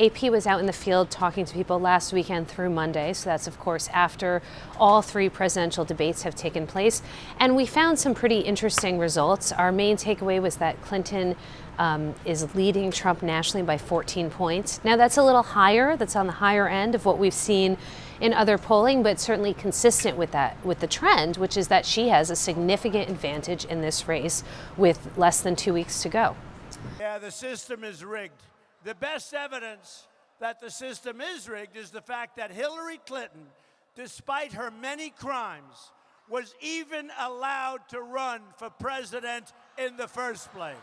AP was out in the field talking to people last weekend through Monday, so that's of course after all three presidential debates have taken place, and we found some pretty interesting results. Our main takeaway was that Clinton is leading Trump nationally by 14 points. Now that's a little higher, that's on the higher end of what we've seen in other polling, but certainly consistent with the trend, which is that she has a significant advantage in this race with less than 2 weeks to go. Yeah, the system is rigged. The best evidence that the system is rigged is the fact that Hillary Clinton, despite her many crimes, was even allowed to run for president in the first place.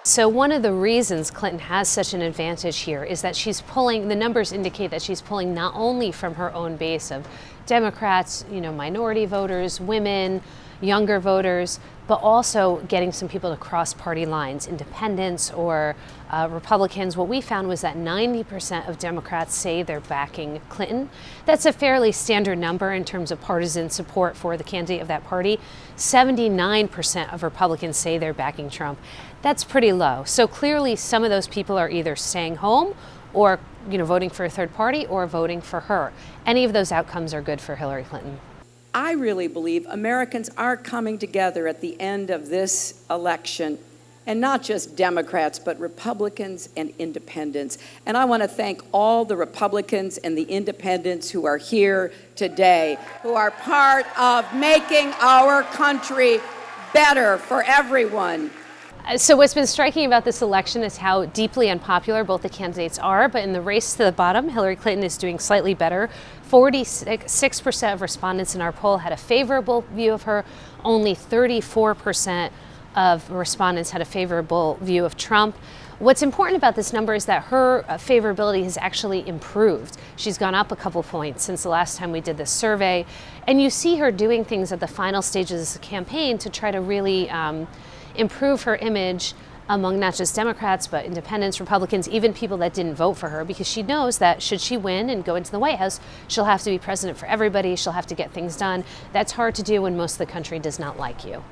So one of the reasons Clinton has such an advantage here is that she's pulling, the numbers indicate that she's pulling not only from her own base of Democrats, minority voters, women, younger voters, but also getting some people to cross party lines, independents or Republicans. What we found was that 90% of Democrats say they're backing Clinton. That's a fairly standard number in terms of partisan support for the candidate of that party. 79% of Republicans say they're backing Trump. That's pretty low. So clearly some of those people are either staying home or voting for a third party or voting for her. Any of those outcomes are good for Hillary Clinton. I really believe Americans are coming together at the end of this election, and not just Democrats, but Republicans and independents. And I want to thank all the Republicans and the independents who are here today, who are part of making our country better for everyone. So what's been striking about this election is how deeply unpopular both the candidates are, but in the race to the bottom, Hillary Clinton is doing slightly better. 46% of respondents in our poll had a favorable view of her. Only 34% of respondents had a favorable view of Trump. What's important about this number is that her favorability has actually improved. She's gone up a couple points since the last time we did this survey. And you see her doing things at the final stages of the campaign to try to really improve her image among not just Democrats, but independents, Republicans, even people that didn't vote for her, because she knows that should she win and go into the White House, she'll have to be president for everybody, she'll have to get things done. That's hard to do when most of the country does not like you.